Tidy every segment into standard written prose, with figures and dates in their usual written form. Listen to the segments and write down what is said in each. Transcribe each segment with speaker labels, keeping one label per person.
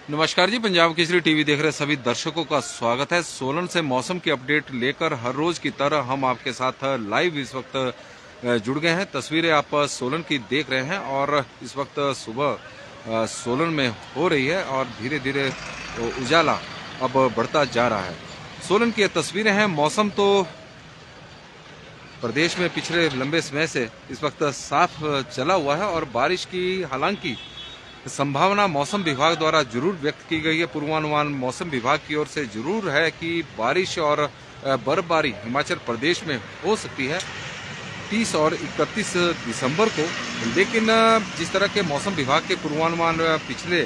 Speaker 1: नमस्कार जी, पंजाब केसरी टीवी देख रहे सभी दर्शकों का स्वागत है। सोलन से मौसम की अपडेट लेकर हर रोज की तरह हम आपके साथ लाइव इस वक्त जुड़ गए हैं। तस्वीरें आप सोलन की देख रहे हैं और इस वक्त सुबह सोलन में हो रही है और धीरे धीरे उजाला अब बढ़ता जा रहा है। सोलन की ये तस्वीरें हैं। मौसम तो प्रदेश में पिछले लंबे समय से इस वक्त साफ चला हुआ है और बारिश की हालांकि संभावना मौसम विभाग द्वारा जरूर व्यक्त की गई है। पूर्वानुमान मौसम विभाग की ओर से जरूर है कि बारिश और बर्फबारी हिमाचल प्रदेश में हो सकती है 30 और 31 दिसंबर को। लेकिन जिस तरह के मौसम विभाग के पूर्वानुमान पिछले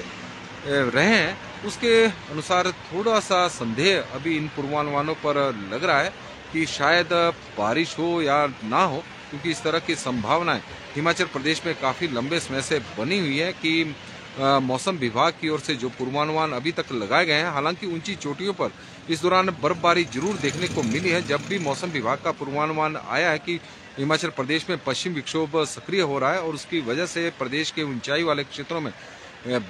Speaker 1: रहे हैं उसके अनुसार थोड़ा सा संदेह अभी इन पूर्वानुमानों पर लग रहा है कि शायद बारिश हो या ना हो, क्योंकि इस तरह की संभावनाएं हिमाचल प्रदेश में काफी लंबे समय से बनी हुई है कि मौसम विभाग की ओर से जो पूर्वानुमान अभी तक लगाए गए हैं, हालांकि ऊंची चोटियों पर इस दौरान बर्फबारी जरूर देखने को मिली है। जब भी मौसम विभाग का पूर्वानुमान आया है कि हिमाचल प्रदेश में पश्चिम विक्षोभ सक्रिय हो रहा है और उसकी वजह से प्रदेश के ऊंचाई वाले क्षेत्रों में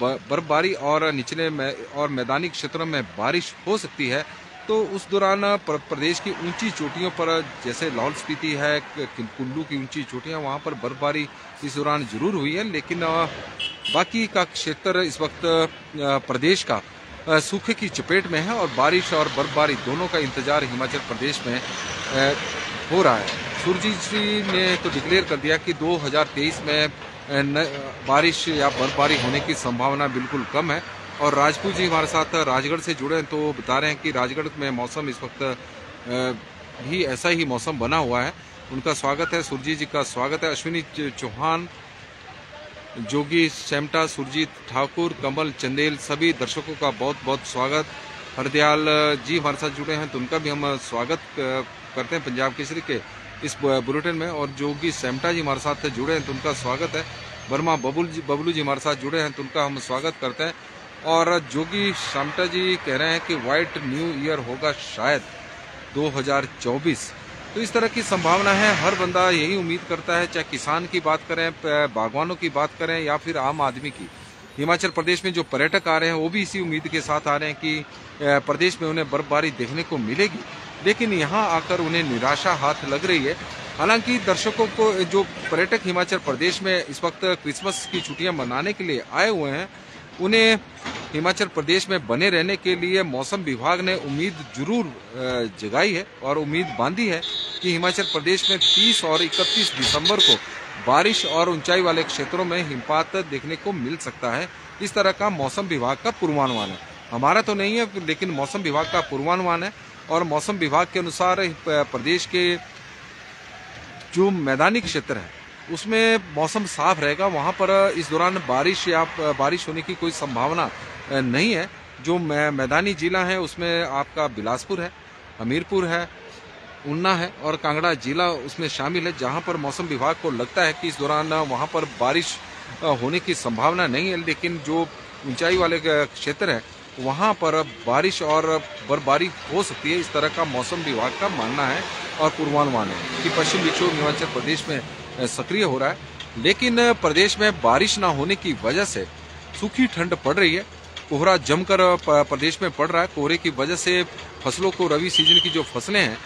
Speaker 1: बर्फबारी और निचले और मैदानी क्षेत्रों में बारिश हो सकती है, तो उस दौरान प्रदेश की ऊंची चोटियों पर जैसे लाहौल स्पीति है, कुल्लू की ऊंची चोटियां, वहां पर बर्फबारी इस दौरान जरूर हुई है। लेकिन बाकी का क्षेत्र इस वक्त प्रदेश का सूखे की चपेट में है और बारिश और बर्फबारी दोनों का इंतजार हिमाचल प्रदेश में हो रहा है। सुरजीत जी ने तो डिक्लेयर कर दिया कि 2023 में बारिश या बर्फबारी होने की संभावना बिल्कुल कम है। और राजपूत जी हमारे साथ राजगढ़ से जुड़े हैं तो बता रहे हैं कि राजगढ़ में मौसम इस वक्त भी ऐसा ही मौसम बना हुआ है। उनका स्वागत है, सुरजीत जी का स्वागत है। अश्विनी चौहान, जोगी सेमटा, सुरजीत ठाकुर, कमल चंदेल, सभी दर्शकों का बहुत बहुत स्वागत। हरदयाल जी हमारे साथ जुड़े हैं तो उनका भी हम स्वागत करते हैं पंजाब केसरी के इस बुलेटिन में। और जोगी सेमटा जी हमारे साथ जुड़े हैं तो उनका स्वागत है। वर्मा बबलू जी हमारे साथ जुड़े हैं तो उनका हम स्वागत करते हैं। और जोगी शामटा जी कह रहे हैं कि व्हाइट न्यू ईयर होगा शायद 2024, तो इस तरह की संभावना है। हर बंदा यही उम्मीद करता है, चाहे किसान की बात करें, बागवानों की बात करें या फिर आम आदमी की। हिमाचल प्रदेश में जो पर्यटक आ रहे हैं वो भी इसी उम्मीद के साथ आ रहे हैं कि प्रदेश में उन्हें बर्फबारी देखने को मिलेगी, लेकिन यहाँ आकर उन्हें निराशा हाथ लग रही है। हालांकि दर्शकों को, जो पर्यटक हिमाचल प्रदेश में इस वक्त क्रिसमस की छुट्टियां मनाने के लिए आए हुए हैं, उन्हें हिमाचल प्रदेश में बने रहने के लिए मौसम विभाग ने उम्मीद जरूर जगाई है और उम्मीद बांधी है कि हिमाचल प्रदेश में 30 और 31 दिसंबर को बारिश और ऊंचाई वाले क्षेत्रों में हिमपात देखने को मिल सकता है। इस तरह का मौसम विभाग का पूर्वानुमान है। हमारा तो नहीं है, लेकिन मौसम विभाग का पूर्वानुमान है। और मौसम विभाग के अनुसार प्रदेश के जो मैदानी क्षेत्र है उसमें मौसम साफ रहेगा, वहां पर इस दौरान बारिश होने की कोई संभावना नहीं है। जो मैदानी जिला है उसमें आपका बिलासपुर है, हमीरपुर है, ऊना है और कांगड़ा जिला उसमें शामिल है, जहां पर मौसम विभाग को लगता है कि इस दौरान वहां पर बारिश होने की संभावना नहीं है। लेकिन जो ऊंचाई वाले क्षेत्र है वहां पर बारिश और बर्फबारी हो सकती है। इस तरह का मौसम विभाग का मानना है और पूर्वानुमान है कि पश्चिम विक्षोभ हिमाचल प्रदेश में सक्रिय हो रहा है। लेकिन प्रदेश में बारिश न होने की वजह से सूखी ठंड पड़ रही है, कोहरा जमकर प्रदेश में पड़ रहा है। कोहरे की वजह से फसलों को, रबी सीजन की जो फसलें हैं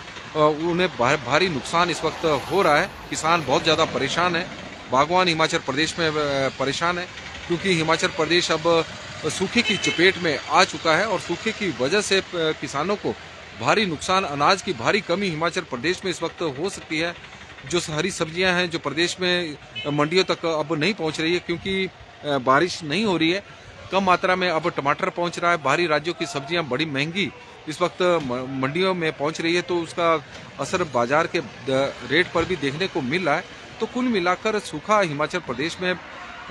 Speaker 1: उन्हें भारी नुकसान इस वक्त हो रहा है। किसान बहुत ज्यादा परेशान है, बागवान हिमाचल प्रदेश में परेशान है, क्योंकि हिमाचल प्रदेश अब सूखे की चपेट में आ चुका है और सूखे की वजह से किसानों को भारी नुकसान, अनाज की भारी कमी हिमाचल प्रदेश में इस वक्त हो सकती है। जो हरी सब्जियां हैं जो प्रदेश में मंडियों तक अब नहीं पहुंच रही है, क्योंकि बारिश नहीं हो रही है, कम मात्रा में अब टमाटर पहुंच रहा है। बाहरी राज्यों की सब्जियां बड़ी महंगी इस वक्त मंडियों में पहुंच रही है, तो उसका असर बाजार के रेट पर भी देखने को मिल रहा है। तो कुल मिलाकर सूखा हिमाचल प्रदेश में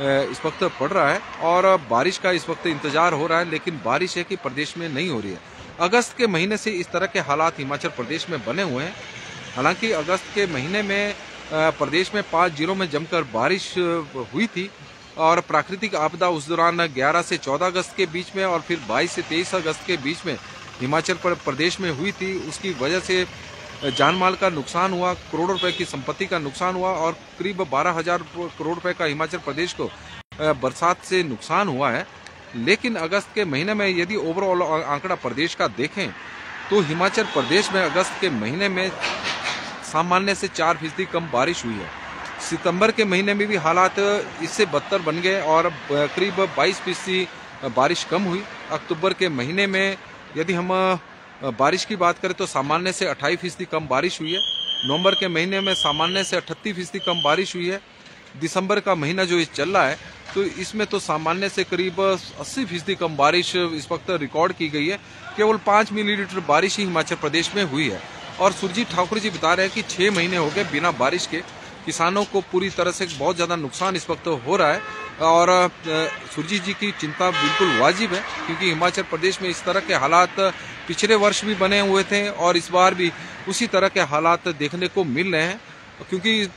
Speaker 1: इस वक्त पड़ रहा है और बारिश का इस वक्त इंतजार हो रहा है, लेकिन बारिश है कि प्रदेश में नहीं हो रही है। अगस्त के महीने से इस तरह के हालात हिमाचल प्रदेश में बने हुए हैं। हालांकि अगस्त के महीने में प्रदेश में 5 जिलों में जमकर बारिश हुई थी और प्राकृतिक आपदा उस दौरान 11 से 14 अगस्त के बीच में और फिर 22 से 23 अगस्त के बीच में हिमाचल प्रदेश में हुई थी। उसकी वजह से जान माल का नुकसान हुआ, करोड़ों रुपए की संपत्ति का नुकसान हुआ और करीब 12,000 करोड़ रुपए का हिमाचल प्रदेश को बरसात से नुकसान हुआ है। लेकिन अगस्त के महीने में यदि ओवरऑल आंकड़ा प्रदेश का देखें तो हिमाचल प्रदेश में अगस्त के महीने में सामान्य से 4% कम बारिश हुई है। सितंबर के महीने में भी हालात इससे बदतर बन गए और करीब 22% बारिश कम हुई। अक्टूबर के महीने में यदि हम बारिश की बात करें तो सामान्य से 28% कम बारिश हुई है। नवंबर के महीने में सामान्य से 38% कम बारिश हुई है। दिसंबर का महीना जो चल रहा है तो इसमें तो सामान्य से करीब 80% कम बारिश इस वक्त रिकॉर्ड की गई है। केवल 5 मिलीमीटर बारिश ही हिमाचल प्रदेश में हुई है। और सुरजीत ठाकुर जी बता रहे हैं कि 6 महीने हो गए बिना बारिश के किसानों को पूरी तरह से बहुत ज़्यादा नुकसान इस वक्त हो रहा है। और सुरजीत जी की चिंता बिल्कुल वाजिब है, क्योंकि हिमाचल प्रदेश में इस तरह के हालात पिछले वर्ष भी बने हुए थे और इस बार भी उसी तरह के हालात देखने को मिल रहे हैं। क्योंकि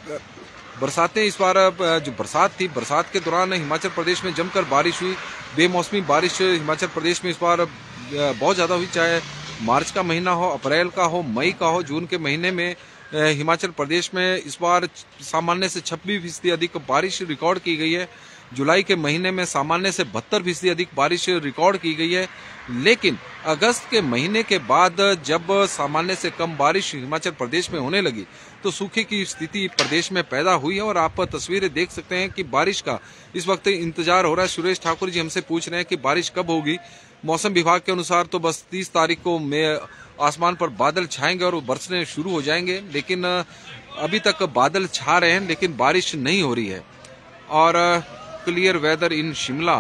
Speaker 1: बरसातें इस बार जो बरसात थी, बरसात के दौरान हिमाचल प्रदेश में जमकर बारिश हुई। बेमौसमी बारिश हिमाचल प्रदेश में इस बार बहुत ज़्यादा हुई, चाहे मार्च का महीना हो, अप्रैल का हो, मई का हो। जून के महीने में हिमाचल प्रदेश में इस बार सामान्य से 26% अधिक बारिश रिकॉर्ड की गई है। जुलाई के महीने में सामान्य से 72% अधिक बारिश रिकॉर्ड की गई है। लेकिन अगस्त के महीने के बाद जब सामान्य से कम बारिश हिमाचल प्रदेश में होने लगी तो सूखे की स्थिति प्रदेश में पैदा हुई है। और आप तस्वीरें देख सकते हैं कि बारिश का इस वक्त इंतजार हो रहा है। सुरेश ठाकुर जी हमसे पूछ रहे हैं कि बारिश कब होगी। मौसम विभाग के अनुसार तो बस 30 तारीख को आसमान पर बादल छाएंगे और वो बरसने शुरू हो जाएंगे, लेकिन अभी तक बादल छा रहे हैं लेकिन बारिश नहीं हो रही है। और क्लियर वेदर इन शिमला,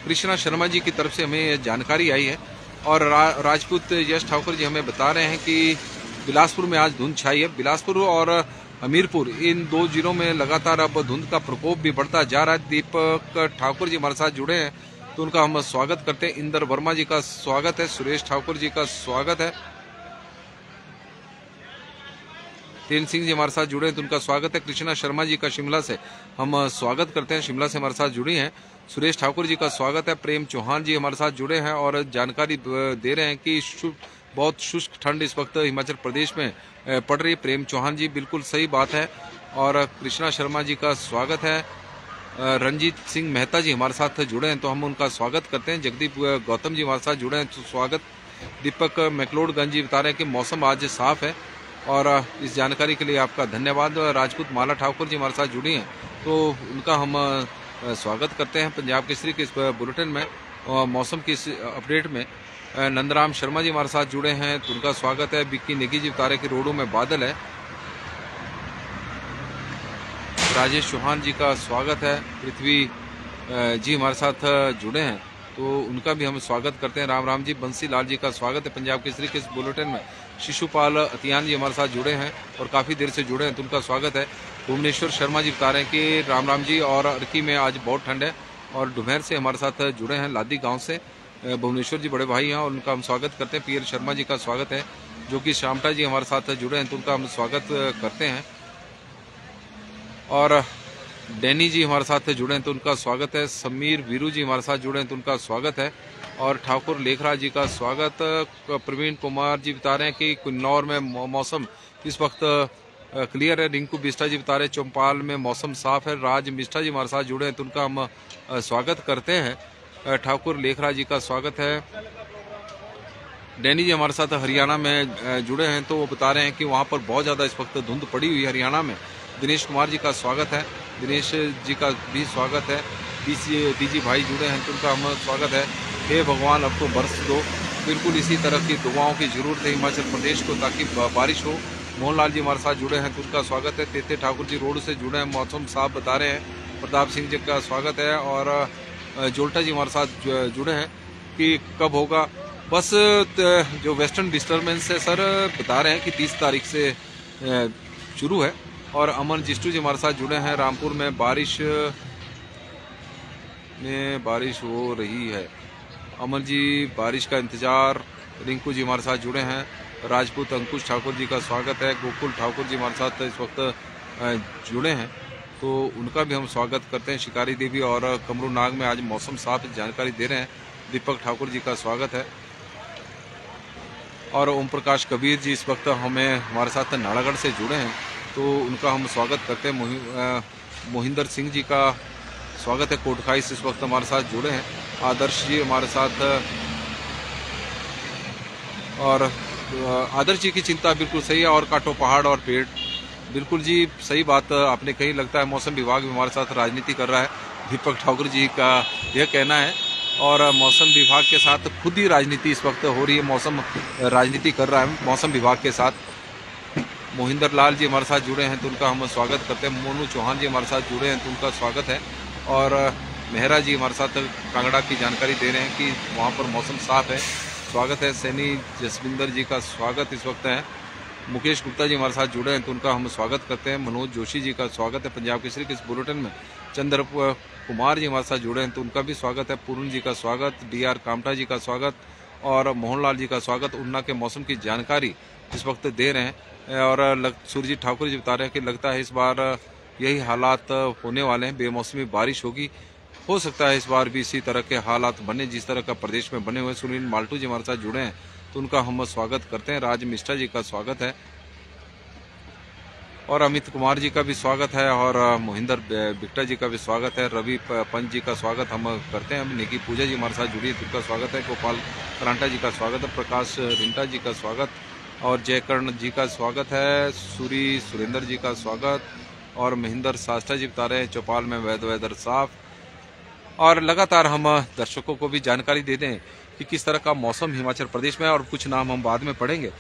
Speaker 1: कृष्णा शर्मा जी की तरफ से हमें जानकारी आई है। और राजपूत यश ठाकुर जी हमें बता रहे हैं कि बिलासपुर में आज धुंध छाई है। बिलासपुर और हमीरपुर इन 2 जिलों में लगातार अब धुंध का प्रकोप भी बढ़ता जा रहा है। दीपक ठाकुर जी हमारे साथ जुड़े हैं तो उनका हम स्वागत करते हैं। इंदर वर्मा जी का स्वागत है। सुरेश ठाकुर जी का स्वागत है। तेन सिंह जी हमारे साथ जुड़े हैं तो उनका स्वागत है। कृष्णा शर्मा जी का शिमला से हम स्वागत करते हैं, शिमला से हमारे साथ जुड़ी हैं। सुरेश ठाकुर जी का स्वागत है। प्रेम चौहान जी हमारे साथ जुड़े हैं और जानकारी दे रहे हैं कि बहुत शुष्क ठंड इस वक्त हिमाचल प्रदेश में पड़ रही है। प्रेम चौहान जी बिल्कुल सही बात है। और कृष्णा शर्मा जी का स्वागत है। रंजीत सिंह मेहता जी हमारे साथ जुड़े हैं तो हम उनका स्वागत करते हैं। जगदीप गौतम जी हमारे साथ जुड़े हैं तो स्वागत। दीपक मैकलोडगंज जी बता रहे हैं कि मौसम आज साफ है और इस जानकारी के लिए आपका धन्यवाद। राजपूत माला ठाकुर जी हमारे साथ जुड़ी हैं तो उनका हम स्वागत करते हैं। पंजाब केसरी के इस बुलेटिन में मौसम की अपडेट में नंदराम शर्मा जी हमारे साथ जुड़े हैं तो उनका स्वागत है। बिक्की नेगी जी बता रहे कि रोडों में बादल है। राजेश चौहान जी का स्वागत है। पृथ्वी जी हमारे साथ जुड़े हैं तो उनका भी हम स्वागत करते हैं। राम राम जी। बंसी लाल जी का स्वागत है पंजाब केसरी के इस बुलेटिन में। शिशुपाल अतियान जी हमारे साथ जुड़े हैं और काफ़ी देर से जुड़े हैं तो उनका स्वागत है। भुवनेश्वर शर्मा जी बता रहे हैं कि राम राम जी और अर्की में आज बहुत ठंड है। और डुमेर से हमारे साथ जुड़े हैं लादी गांव से भुवनेश्वर जी बड़े भाई हैं और उनका हम स्वागत करते हैं। पीएल शर्मा जी का स्वागत है जो कि श्यामटा जी हमारे साथ जुड़े हैं तो उनका हम स्वागत करते हैं। और डैनी जी हमारे साथ जुड़े हैं तो उनका स्वागत है। समीर वीरू जी हमारे साथ जुड़े हैं तो उनका स्वागत है। और ठाकुर लेखराज जी का स्वागत। प्रवीण कुमार जी बता रहे हैं कि किन्नौर में मौसम इस वक्त क्लियर है। रिंकू बिस्टा जी बता रहे हैं चौपाल में मौसम साफ है। राज मिस्टा जी हमारे साथ जुड़े हैं तो उनका हम स्वागत करते हैं। ठाकुर लेखराज जी का स्वागत है। डैनी जी हमारे साथ हरियाणा में जुड़े हैं तो वो बता रहे हैं कि वहाँ पर बहुत ज़्यादा इस वक्त धुंध पड़ी हुई है हरियाणा में। दिनेश कुमार जी का स्वागत है। दिनेश जी का भी स्वागत है। डीजी भाई जुड़े हैं तो उनका हम स्वागत है। हे भगवान अब तो बरस दो। बिल्कुल इसी तरह की दुआओं की जरूरत है हिमाचल प्रदेश को ताकि बारिश हो। मोहनलाल जी हमारे साथ जुड़े हैं तो उनका स्वागत है। तेते ठाकुर जी रोड से जुड़े हैं, मौसम साफ बता रहे हैं। प्रताप सिंह जी का स्वागत है। और जोल्टा जी हमारे साथ जुड़े हैं कि कब होगा। बस जो वेस्टर्न डिस्टर्बेंस है सर बता रहे हैं कि 30 तारीख से शुरू है। और अमन जिस्टू जी हमारे साथ जुड़े हैं। रामपुर में बारिश हो रही है। अमन जी बारिश का इंतजार। रिंकू जी हमारे साथ जुड़े हैं। राजपूत अंकुश ठाकुर जी का स्वागत है। गोकुल ठाकुर जी हमारे साथ इस वक्त जुड़े हैं तो उनका भी हम स्वागत करते हैं। शिकारी देवी और कमरू नाग में आज मौसम साफ जानकारी दे रहे हैं। दीपक ठाकुर जी का स्वागत है। और ओम प्रकाश कबीर जी इस वक्त हमारे साथ नालागढ़ से जुड़े हैं तो उनका हम स्वागत करते हैं। मोहिंदर सिंह जी का स्वागत है। कोटखाई से इस वक्त हमारे साथ जुड़े हैं आदर्श जी हमारे साथ, और आदर्श जी की चिंता बिल्कुल सही है, और काटो पहाड़ और पेड़, बिल्कुल जी सही बात आपने कही। लगता है मौसम विभाग भी हमारे साथ राजनीति कर रहा है, दीपक ठाकुर जी का यह कहना है, और मौसम विभाग के साथ खुद ही राजनीति इस वक्त हो रही है। मौसम राजनीति कर रहा है मौसम विभाग के साथ। मोहिंदर लाल जी हमारे साथ जुड़े हैं तो उनका हम स्वागत करते हैं। मोनू चौहान जी हमारे साथ जुड़े हैं तो उनका स्वागत है, और मेहरा जी हमारे साथ कांगड़ा की जानकारी दे रहे हैं कि वहाँ पर मौसम साफ है, स्वागत है। सैनी जसविंदर जी का स्वागत इस वक्त है। मुकेश गुप्ता जी हमारे साथ जुड़े हैं तो उनका हम स्वागत करते हैं। मनोज जोशी जी का स्वागत है पंजाब केसरी के इस बुलेटिन में। चंद्र कुमार जी हमारे साथ जुड़े हैं तो उनका भी स्वागत है। पूर्ण जी का स्वागत, डीआर कामटा जी का स्वागत, और मोहनलाल जी का स्वागत। उन्ना के मौसम की जानकारी इस वक्त दे रहे हैं, और सुरजीत ठाकुर जी बता रहे हैं कि लगता है इस बार यही हालात होने वाले हैं, बेमौसमी बारिश होगी। हो सकता है इस बार भी इसी तरह के हालात बने जिस तरह का प्रदेश में बने हुए। सुनील माल्टू जी हमारे साथ जुड़े हैं तो उनका हम स्वागत करते हैं। राज मिश्रा जी का स्वागत है, और अमित कुमार जी का भी स्वागत है, और मोहिंदर बिट्टा जी का भी स्वागत है। रवि पंच जी का स्वागत हम करते हैं। निकी पूजा जी हमारे साथ जुड़ी है तो उनका स्वागत है। गोपाल करांटा जी का स्वागत है। प्रकाश रिंटा जी का स्वागत, और जयकर्ण जी का स्वागत है। सूरी सुरेंद्र जी का स्वागत, और महेंद्र शास्त्रा जी बता रहे हैं चौपाल में वेदर साफ। और लगातार हम दर्शकों को भी जानकारी दे दें कि किस तरह का मौसम हिमाचल प्रदेश में है, और कुछ नाम हम बाद में पढ़ेंगे।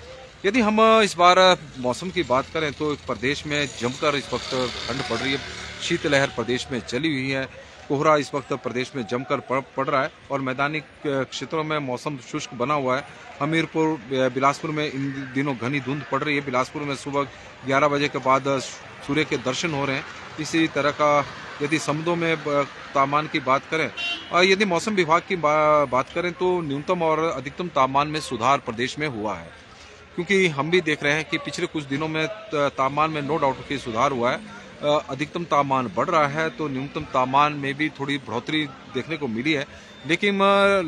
Speaker 1: यदि हम इस बार मौसम की बात करें तो प्रदेश में जमकर इस वक्त ठंड पड़ रही है, शीतलहर प्रदेश में चली हुई है, कोहरा इस वक्त प्रदेश में जमकर पड़ रहा है, और मैदानी क्षेत्रों में मौसम शुष्क बना हुआ है। हमीरपुर बिलासपुर में इन दिनों घनी धुंध पड़ रही है। बिलासपुर में सुबह 11 बजे के बाद सूर्य के दर्शन हो रहे हैं। इसी तरह का यदि समुद्रों में तापमान की बात करें, और यदि मौसम विभाग की बात करें तो न्यूनतम और अधिकतम तापमान में सुधार प्रदेश में हुआ है, क्योंकि हम भी देख रहे हैं कि पिछले कुछ दिनों में तापमान में नो डाउट की सुधार हुआ है। अधिकतम तापमान बढ़ रहा है तो न्यूनतम तापमान में भी थोड़ी बढ़ोतरी देखने को मिली है। लेकिन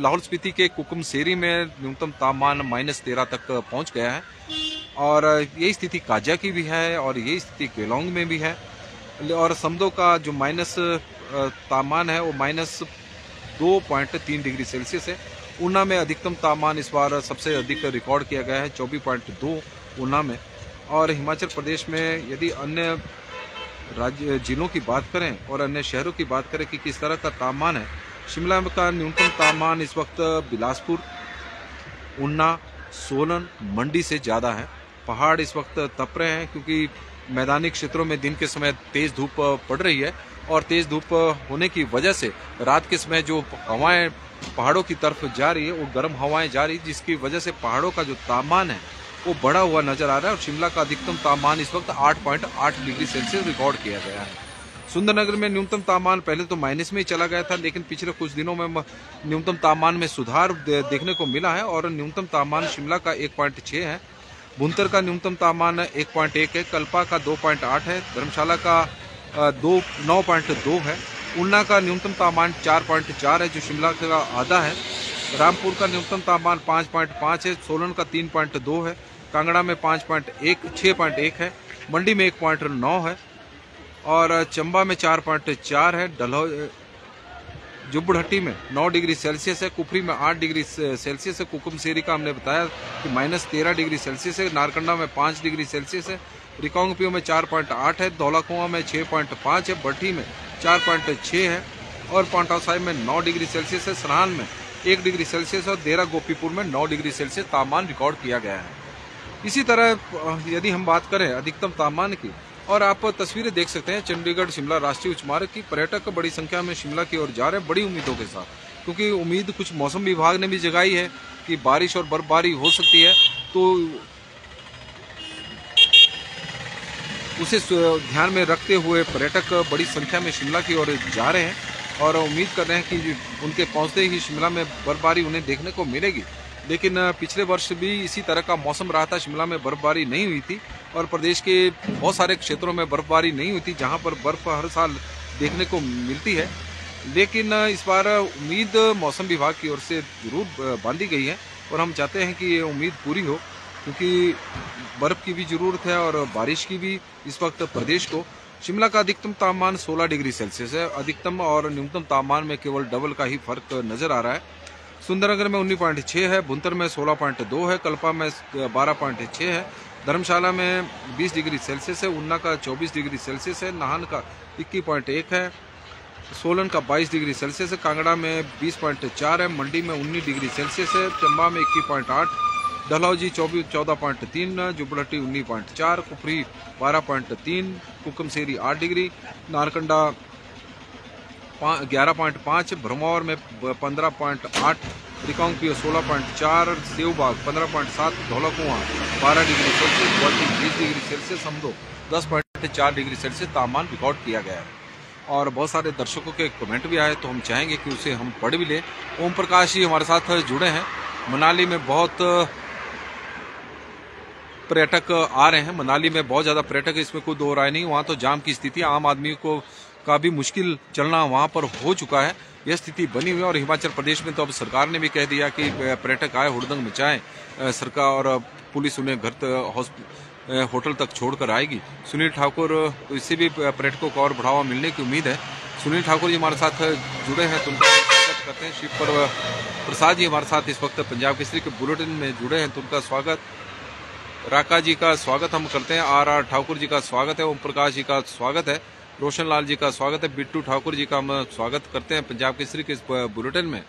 Speaker 1: लाहौल स्पीति के कुकुमसेरी में न्यूनतम तापमान -13 तक पहुंच गया है, और यही स्थिति काजा की भी है, और यही स्थिति केलोंग में भी है। और समुद्रों का जो माइनस तापमान है वो -2.3 डिग्री सेल्सियस है। ऊना में अधिकतम तापमान इस बार सबसे अधिक रिकॉर्ड किया गया है 24.2 ऊना में। और हिमाचल प्रदेश में यदि अन्य राज्य जिलों की बात करें और अन्य शहरों की बात करें कि किस तरह का तापमान है, शिमला का न्यूनतम तापमान इस वक्त बिलासपुर, ऊना, सोलन, मंडी से ज़्यादा है। पहाड़ इस वक्त तप रहे हैं क्योंकि मैदानी क्षेत्रों में दिन के समय तेज धूप पड़ रही है, और तेज धूप होने की वजह से रात के समय जो हवाएं पहाड़ों की तरफ जा रही है वो गर्म हवाएं जा रही है, जिसकी वजह से पहाड़ों का जो तापमान है वो बढ़ा हुआ नजर आ रहा है। और शिमला का अधिकतम तापमान इस वक्त 8.8 डिग्री सेल्सियस रिकॉर्ड किया गया है। सुंदरनगर में न्यूनतम तापमान पहले तो माइनस में ही चला गया था, लेकिन पिछले कुछ दिनों में न्यूनतम तापमान में सुधार देखने को मिला है, और न्यूनतम तापमान शिमला का 1.6 है। भुंतर का न्यूनतम तापमान 1.1 है। कल्पा का 2.8 है। धर्मशाला का 9.2 है। ऊना का न्यूनतम तापमान 4.4 है, जो शिमला का आधा है। रामपुर का न्यूनतम तापमान 5.5 है। सोलन का 3.2 है। कांगड़ा में 6.1 है। मंडी में 1.9 है, और चंबा में 4.4 है। जुब्बड़हट्टी में 9 डिग्री सेल्सियस है। कुफरी में 8 डिग्री सेल्सियस है। कुकुमसेरी का हमने बताया कि -13 डिग्री सेल्सियस है। नारकंडा में 5 डिग्री सेल्सियस है। रिकांगपियो में 4.8 है। धौलाकुआं में 6.5 है। बट्टी में 4.6 है, और पांवटा साहिब में 9 डिग्री सेल्सियस है। सराहां में 1 डिग्री सेल्सियस, और देरा गोपीपुर में 9 डिग्री सेल्सियस तापमान रिकॉर्ड किया गया है। इसी तरह यदि हम बात करें अधिकतम तापमान की, और आप तस्वीरें देख सकते हैं चंडीगढ़ शिमला राष्ट्रीय उच्च मार्ग की, पर्यटक बड़ी संख्या में शिमला की ओर जा रहे हैं बड़ी उम्मीदों के साथ, क्योंकि उम्मीद कुछ मौसम विभाग ने भी जगाई है कि बारिश और बर्फबारी हो सकती है, तो उसे ध्यान में रखते हुए पर्यटक बड़ी संख्या में शिमला की ओर जा रहे हैं, और उम्मीद कर रहे हैं कि उनके पहुंचते ही शिमला में बर्फबारी उन्हें देखने को मिलेगी। लेकिन पिछले वर्ष भी इसी तरह का मौसम रहा था, शिमला में बर्फबारी नहीं हुई थी, और प्रदेश के बहुत सारे क्षेत्रों में बर्फबारी नहीं हुई थी जहां पर बर्फ हर साल देखने को मिलती है। लेकिन इस बार उम्मीद मौसम विभाग की ओर से जरूर बांधी गई है, और हम चाहते हैं कि ये उम्मीद पूरी हो, क्योंकि बर्फ की भी जरूरत है और बारिश की भी इस वक्त प्रदेश को। शिमला का अधिकतम तापमान 16 डिग्री सेल्सियस है। अधिकतम और न्यूनतम तापमान में केवल डबल का ही फर्क नजर आ रहा है। सुंदरनगर में 19.6 है, भुंतर में 16.2 है, कल्पा में 12.6 है, धर्मशाला में 20 डिग्री सेल्सियस है, उन्ना का 24 डिग्री सेल्सियस है, नाहन का 21.1 है, सोलन का 22 डिग्री सेल्सियस है, कांगड़ा में 20.4 है, मंडी में 19 डिग्री सेल्सियस है, चंबा में 21.8, डलहौजी 14.3, जुबलहट्टी 19.4, कुफरी 12.3, कुकमसेरी 8 डिग्री, नारकंडा 11.5, भरमौर में 15.8, Reckong Peo 16.4, Seobagh 15.7, Dhaulakuan 12 degree Celsius, Guwahati 20 degree Celsius, Samdo 10.4 degree Celsius तापमान रिकॉर्ड किया गया है। और बहुत सारे दर्शकों के कमेंट भी आए तो हम चाहेंगे कि उसे हम पढ़ भी लें। ओम प्रकाश जी हमारे साथ जुड़े हैं। मनाली में बहुत पर्यटक आ रहे हैं, मनाली में बहुत ज्यादा पर्यटक, इसमें कोई दो राय नहीं। वहां तो जाम की स्थिति, आम आदमी को का भी मुश्किल चलना वहां पर हो चुका है, यह स्थिति बनी हुई है। और हिमाचल प्रदेश में तो अब सरकार ने भी कह दिया कि पर्यटक आए हुड़दंग मचाएं, सरकार और पुलिस उन्हें घर होटल तक छोड़कर आएगी। सुनील ठाकुर, इससे भी पर्यटकों को और बढ़ावा मिलने की उम्मीद है। सुनील ठाकुर जी हमारे साथ जुड़े हैं तो उनका स्वागत करते हैं। शिव प्रसाद जी हमारे साथ इस वक्त पंजाब केसरी के बुलेटिन में जुड़े हैं तो उनका स्वागत। राका जी का स्वागत हम करते हैं। आर ठाकुर जी का स्वागत है। ओम प्रकाश जी का स्वागत है। रोशन लाल जी का स्वागत है। बिट्टू ठाकुर जी का हम स्वागत करते हैं पंजाब केसरी के इस बुलेटिन में।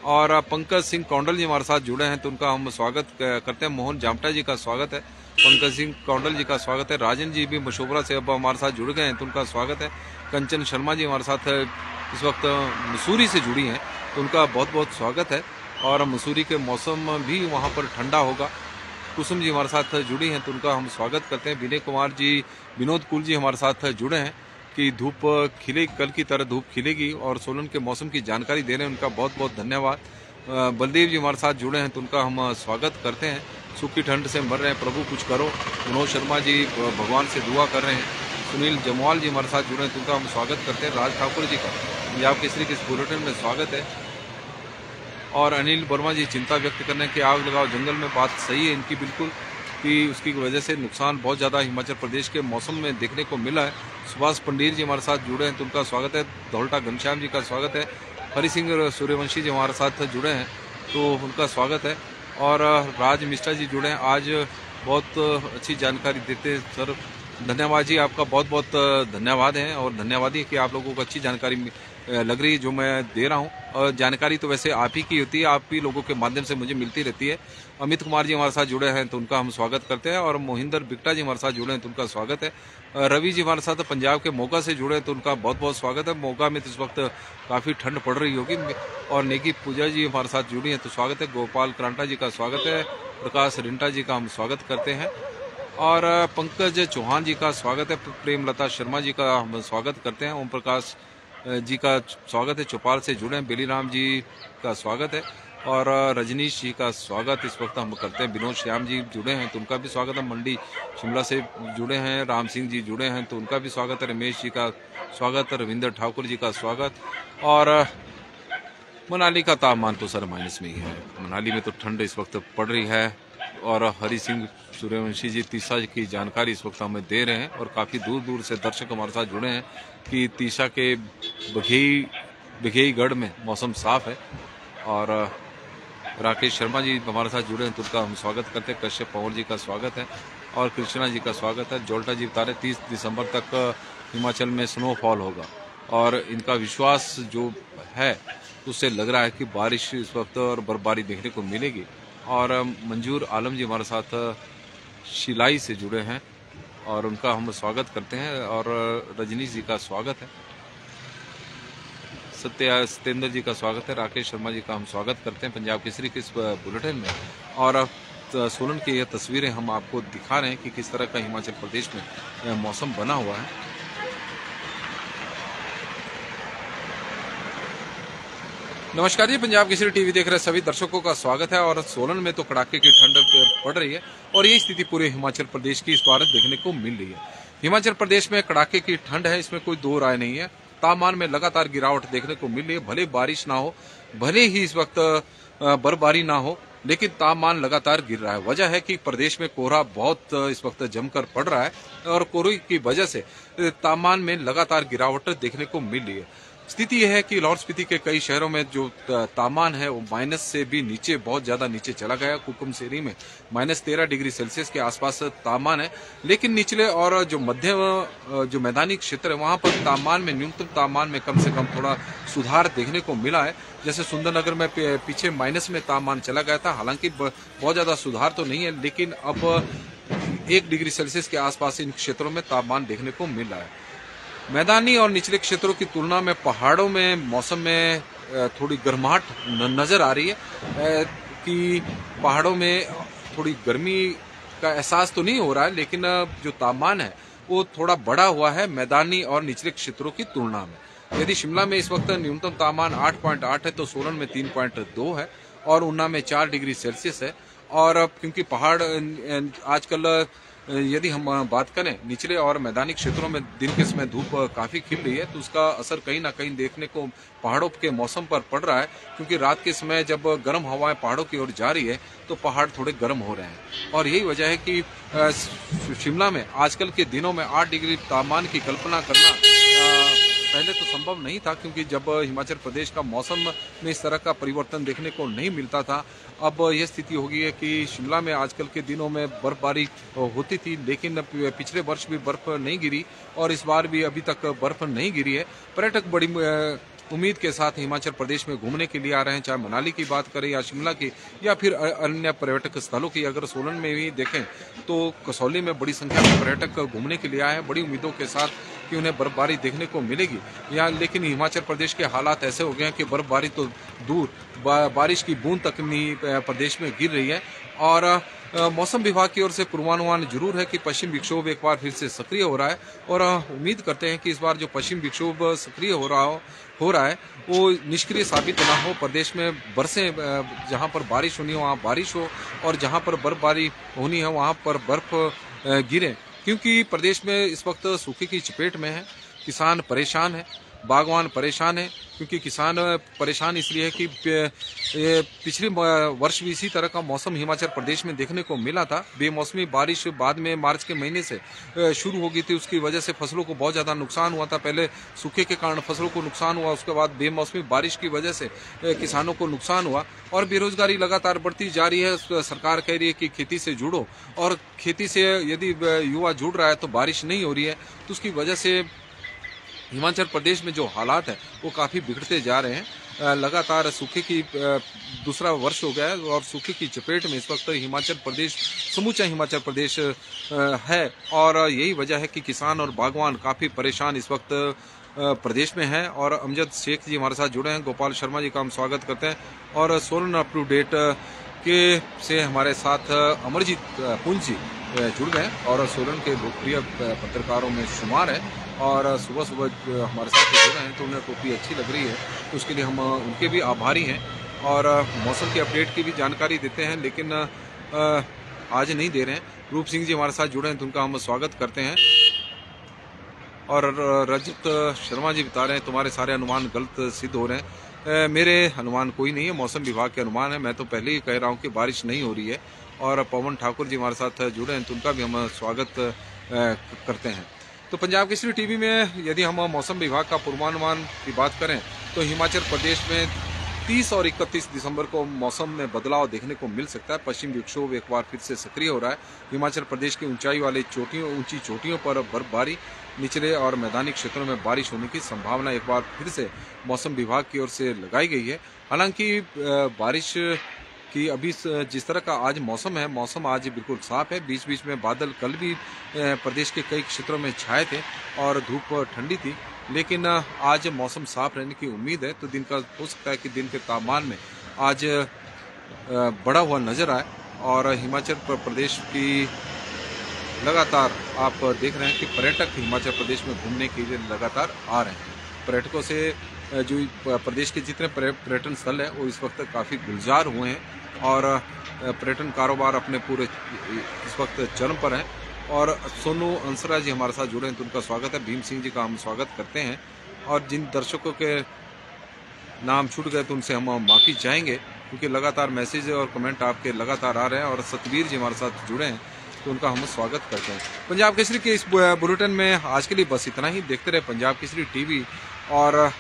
Speaker 1: और पंकज सिंह कौंडल जी हमारे साथ जुड़े हैं तो उनका हम स्वागत करते हैं। मोहन जामटा जी का स्वागत है। पंकज सिंह कौंडल जी का स्वागत है। राजन जी भी मशोबरा से अब हमारे साथ जुड़ गए हैं तो उनका स्वागत है। कंचन शर्मा जी हमारे साथ इस वक्त मसूरी से जुड़ी हैं तो उनका बहुत बहुत स्वागत है। और मसूरी के मौसम भी वहाँ पर ठंडा होगा। कुसुम जी हमारे साथ जुड़ी हैं तो उनका हम स्वागत करते हैं। विनय कुमार जी, विनोद कुल जी हमारे साथ जुड़े हैं कि धूप खिलेगी, कल की तरह धूप खिलेगी और सोलन के मौसम की जानकारी दे रहे हैं, उनका बहुत बहुत धन्यवाद। बलदेव जी हमारे साथ जुड़े हैं तो उनका हम स्वागत करते हैं। सूख की ठंड से मर रहे हैं, प्रभु कुछ करो। मनोज शर्मा जी भगवान से दुआ कर रहे हैं। सुनील जमवाल जी हमारे साथ जुड़े हैं तो उनका हम स्वागत करते हैं। राज ठाकुर जी का पंजाब केसरी के इस बुलेटिन में स्वागत है। और अनिल वर्मा जी चिंता व्यक्त कर रहे हैं कि आग लगाओ जंगल में, बात सही है इनकी बिल्कुल, कि उसकी वजह से नुकसान बहुत ज़्यादा हिमाचल प्रदेश के मौसम में देखने को मिला है। सुभाष पंडित जी हमारे साथ जुड़े हैं तो उनका स्वागत है। धौलटा घनश्याम जी का स्वागत है। हरि सिंह सूर्यवंशी जी हमारे साथ जुड़े हैं तो उनका स्वागत है। और राज मिश्रा जी जुड़े हैं, आज बहुत अच्छी जानकारी देते हैं सर। धन्यवाद जी, आपका बहुत बहुत धन्यवाद है। और धन्यवाद ही कि आप लोगों को अच्छी जानकारी लग रही है जो मैं दे रहा हूं। और जानकारी तो वैसे आप ही की होती है, आप ही लोगों के माध्यम से मुझे मिलती रहती है। अमित कुमार जी हमारे साथ जुड़े हैं तो उनका हम स्वागत करते हैं। और मोहिंदर बिक्टा जी हमारे साथ जुड़े हैं तो उनका स्वागत है। रवि जी हमारे साथ पंजाब के मोगा से जुड़े हैं तो उनका बहुत बहुत स्वागत है। मोगा में तो इस वक्त काफ़ी ठंड पड़ रही होगी। और नेगी पूजा जी हमारे साथ जुड़ी हैं तो स्वागत है। गोपाल क्रांटा जी का स्वागत है। प्रकाश रिंटा जी का हम स्वागत करते हैं। और पंकज चौहान जी का स्वागत है। प्रेमलता शर्मा जी का हम स्वागत करते हैं। ओम प्रकाश जी का स्वागत है, चौपाल से जुड़े हैं। बेलीराम जी का स्वागत है। और रजनीश जी का स्वागत इस वक्त हम करते हैं। विनोद श्याम जी जुड़े हैं तो उनका भी स्वागत है। मंडी शिमला से जुड़े हैं। राम सिंह जी जुड़े हैं तो उनका भी स्वागत है। रमेश जी का स्वागत है। रविंद्र ठाकुर जी का स्वागत। और मनाली का तापमान तो सर माइनस में ही है। मनाली में तो ठंड इस वक्त पड़ रही है। और हरि सिंह सूर्यवंशी जी तीसा की जानकारी इस वक्त हमें दे रहे हैं। और काफ़ी दूर दूर से दर्शक हमारे साथ जुड़े हैं कि तीसा के बघेईगढ़ में मौसम साफ है। और राकेश शर्मा जी हमारे साथ जुड़े हैं तो उनका हम स्वागत करते हैं। कश्यप पवार जी का स्वागत है। और कृष्णा जी का स्वागत है। जोल्टा जी बता रहे 30 दिसंबर तक हिमाचल में स्नोफॉल होगा। और इनका विश्वास जो है उससे लग रहा है कि बारिश इस वक्त और बर्फबारी देखने को मिलेगी। और मंजूर आलम जी हमारे साथ शिलाई से जुड़े हैं और उनका हम स्वागत करते हैं। और रजनीश जी का स्वागत है। सत्येंद्र जी का स्वागत है। राकेश शर्मा जी का हम स्वागत करते हैं पंजाब केसरी के इस बुलेटिन में। और सोलन की ये तस्वीरें हम आपको दिखा रहे हैं कि किस तरह का हिमाचल प्रदेश में मौसम बना हुआ है। नमस्कार जी, पंजाब केसरी टीवी देख रहे सभी दर्शकों का स्वागत है। और सोलन में तो कड़ाके की ठंड पड़ रही है और ये स्थिति पूरे हिमाचल प्रदेश की इस बार देखने को मिल रही है। हिमाचल प्रदेश में कड़ाके की ठंड है, इसमें कोई दो राय नहीं है। तापमान में लगातार गिरावट देखने को मिल रही है। भले बारिश ना हो, भले ही इस वक्त बर्फबारी ना हो, लेकिन तापमान लगातार गिर रहा है। वजह है कि प्रदेश में कोहरा बहुत इस वक्त जमकर पड़ रहा है और कोहरे की वजह से तापमान में लगातार गिरावट देखने को मिल रही है। स्थिति यह है कि लाहौल स्पीति के कई शहरों में जो तापमान है वो माइनस से भी नीचे, बहुत ज्यादा नीचे चला गया। कुकुम सेरी में -13 डिग्री सेल्सियस के आसपास तापमान है, लेकिन निचले और जो मध्य जो मैदानी क्षेत्र है वहां पर तापमान में, न्यूनतम तापमान में कम से कम थोड़ा सुधार देखने को मिला है। जैसे सुंदरनगर में पीछे माइनस में तापमान चला गया था, हालांकि बहुत ज्यादा सुधार तो नहीं है, लेकिन अब 1 डिग्री सेल्सियस के आसपास इन क्षेत्रों में तापमान देखने को मिल रहा है। मैदानी और निचले क्षेत्रों की तुलना में पहाड़ों में मौसम में थोड़ी गर्माहट नजर आ रही है कि पहाड़ों में थोड़ी गर्मी का एहसास तो नहीं हो रहा है, लेकिन जो तापमान है वो थोड़ा बढ़ा हुआ है मैदानी और निचले क्षेत्रों की तुलना में। यदि शिमला में इस वक्त न्यूनतम तापमान 8.8 है तो सोलन में 3.2 है और ऊना में 4 डिग्री सेल्सियस है। और क्योंकि पहाड़ आजकल यदि हम बात करें निचले और मैदानी क्षेत्रों में दिन के समय धूप काफी खिल रही है, तो उसका असर कहीं ना कहीं देखने को पहाड़ों के मौसम पर पड़ रहा है, क्योंकि रात के समय जब गर्म हवाएं पहाड़ों की ओर जा रही है तो पहाड़ थोड़े गर्म हो रहे हैं। और यही वजह है कि शिमला में आजकल के दिनों में 8 डिग्री तापमान की कल्पना करना पहले तो संभव नहीं था, क्योंकि जब हिमाचल प्रदेश का मौसम में इस तरह का परिवर्तन देखने को नहीं मिलता था। अब यह स्थिति हो गई है कि शिमला में आजकल के दिनों में बर्फबारी होती थी, लेकिन पिछले वर्ष भी बर्फ नहीं गिरी और इस बार भी अभी तक बर्फ नहीं गिरी है। पर्यटक बड़ी उम्मीद के साथ हिमाचल प्रदेश में घूमने के लिए आ रहे हैं, चाहे मनाली की बात करें या शिमला की या फिर अन्य पर्यटक स्थलों की। अगर सोलन में भी देखें तो कसौली में बड़ी संख्या में पर्यटक घूमने के लिए आए हैं, बड़ी उम्मीदों के साथ कि उन्हें बर्फबारी देखने को मिलेगी यहाँ। लेकिन हिमाचल प्रदेश के हालात ऐसे हो गए हैं कि बर्फबारी तो दूर, बारिश की बूंद तक नहीं प्रदेश में गिर रही है। और मौसम विभाग की ओर से पूर्वानुमान जरूर है कि पश्चिम विक्षोभ एक बार फिर से सक्रिय हो रहा है और उम्मीद करते हैं कि इस बार जो पश्चिम विक्षोभ सक्रिय हो रहा है वो निष्क्रिय साबित ना हो। प्रदेश में बरसें, जहां पर बारिश होनी हो वहां बारिश हो और जहां पर बर्फबारी होनी है वहां पर बर्फ गिरे, क्योंकि प्रदेश में इस वक्त सूखे की चपेट में है। किसान परेशान है, बागवान परेशान है, क्योंकि किसान परेशान इसलिए है कि पिछले वर्ष भी इसी तरह का मौसम हिमाचल प्रदेश में देखने को मिला था। बेमौसमी बारिश बाद में मार्च के महीने से शुरू हो गई थी, उसकी वजह से फसलों को बहुत ज़्यादा नुकसान हुआ था। पहले सूखे के कारण फसलों को नुकसान हुआ, उसके बाद बेमौसमी बारिश की वजह से किसानों को नुकसान हुआ और बेरोजगारी लगातार बढ़ती जा रही है। सरकार कह रही है कि खेती से जुड़ो, और खेती से यदि युवा जुड़ रहा है तो बारिश नहीं हो रही है, तो उसकी वजह से हिमाचल प्रदेश में जो हालात है वो काफ़ी बिगड़ते जा रहे हैं। लगातार सूखे की दूसरा वर्ष हो गया है और सूखे की चपेट में इस वक्त हिमाचल प्रदेश, समूचा हिमाचल प्रदेश है। और यही वजह है कि किसान और बागवान काफ़ी परेशान इस वक्त प्रदेश में हैं। और अमजद शेख जी हमारे साथ जुड़े हैं, गोपाल शर्मा जी का हम स्वागत करते हैं। और सोलन अप टू डेट के से हमारे साथ अमरजीत पुंज जी जुड़ गए और सोलन के लोकप्रिय पत्रकारों में शुमार है और सुबह सुबह हमारे साथ जुड़े हैं, तो उन्हें टोपी अच्छी लग रही है, तो उसके लिए हम उनके भी आभारी हैं। और मौसम की अपडेट की भी जानकारी देते हैं, लेकिन आज नहीं दे रहे हैं। रूप सिंह जी हमारे साथ जुड़े हैं, तो उनका हम स्वागत करते हैं। और रजत शर्मा जी बता रहे हैं तुम्हारे सारे अनुमान गलत सिद्ध हो रहे हैं। मेरे अनुमान कोई नहीं है, मौसम विभाग के अनुमान है। मैं तो पहले ही कह रहा हूँ कि बारिश नहीं हो रही है। और पवन ठाकुर जी हमारे साथ जुड़े हैं, तो उनका भी हम स्वागत करते हैं। तो पंजाब केसरी टीवी में यदि हम मौसम विभाग का पूर्वानुमान की बात करें तो हिमाचल प्रदेश में 30 और 31 दिसंबर को मौसम में बदलाव देखने को मिल सकता है। पश्चिम विक्षोभ एक बार फिर से सक्रिय हो रहा है। हिमाचल प्रदेश की ऊंचाई वाले ऊंची चोटियों पर बर्फबारी, निचले और मैदानी क्षेत्रों में बारिश होने की संभावना एक बार फिर से मौसम विभाग की ओर से लगाई गई है। हालांकि बारिश कि अभी जिस तरह का आज मौसम है, मौसम आज बिल्कुल साफ है। बीच बीच में बादल कल भी प्रदेश के कई क्षेत्रों में छाए थे और धूप ठंडी थी, लेकिन आज मौसम साफ रहने की उम्मीद है। तो दिन का हो सकता है कि दिन के तापमान में आज बढ़ा हुआ नजर आए। और हिमाचल प्रदेश की लगातार आप देख रहे हैं कि पर्यटक हिमाचल प्रदेश में घूमने के लिए लगातार आ रहे हैं। पर्यटकों से जो प्रदेश के जितने पर्यटन स्थल हैं वो इस वक्त काफ़ी गुलजार हुए हैं और पर्यटन कारोबार अपने पूरे इस वक्त चरम पर हैं। और सोनू अंसरा जी हमारे साथ जुड़े हैं, तो उनका स्वागत है। भीम सिंह जी का हम स्वागत करते हैं। और जिन दर्शकों के नाम छूट गए तो उनसे हम माफ़ी चाहेंगे, क्योंकि लगातार मैसेज और कमेंट आपके लगातार आ रहे हैं और सतवीर जी हमारे साथ जुड़े हैं, तो उनका हम स्वागत करते हैं। पंजाब केसरी के इस बुलेटिन में आज के लिए बस इतना ही। देखते रहे पंजाब केसरी टीवी, और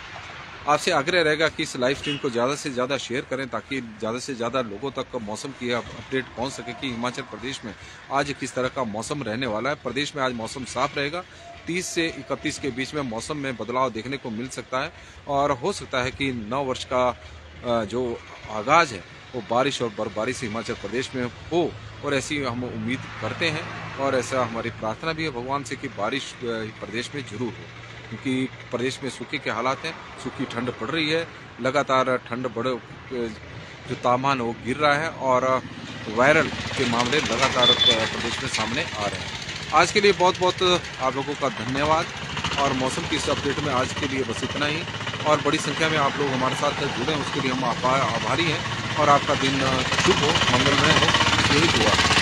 Speaker 1: आपसे आग्रह रहेगा कि इस लाइव स्ट्रीम को ज़्यादा से ज़्यादा शेयर करें, ताकि ज़्यादा से ज़्यादा लोगों तक मौसम की अपडेट पहुंच सके कि हिमाचल प्रदेश में आज किस तरह का मौसम रहने वाला है। प्रदेश में आज मौसम साफ रहेगा। 30 से 31 के बीच में मौसम में बदलाव देखने को मिल सकता है, और हो सकता है कि नव वर्ष का जो आगाज़ है वो बारिश और बर्फबारी से हिमाचल प्रदेश में हो, और ऐसी हम उम्मीद करते हैं, और ऐसा हमारी प्रार्थना भी है भगवान से कि बारिश प्रदेश में जरूर हो, क्योंकि प्रदेश में सूखे के हालात हैं। सूखी ठंड पड़ रही है, लगातार ठंड जो तापमान वो गिर रहा है, और वायरल के मामले लगातार प्रदेश में सामने आ रहे हैं। आज के लिए बहुत बहुत आप लोगों का धन्यवाद, और मौसम की इस अपडेट में आज के लिए बस इतना ही। और बड़ी संख्या में आप लोग हमारे साथ जुड़े हैं, उसके लिए हम आभारी हैं, और आपका दिन शुभ हो, मंगलमय हो, यही दुआ।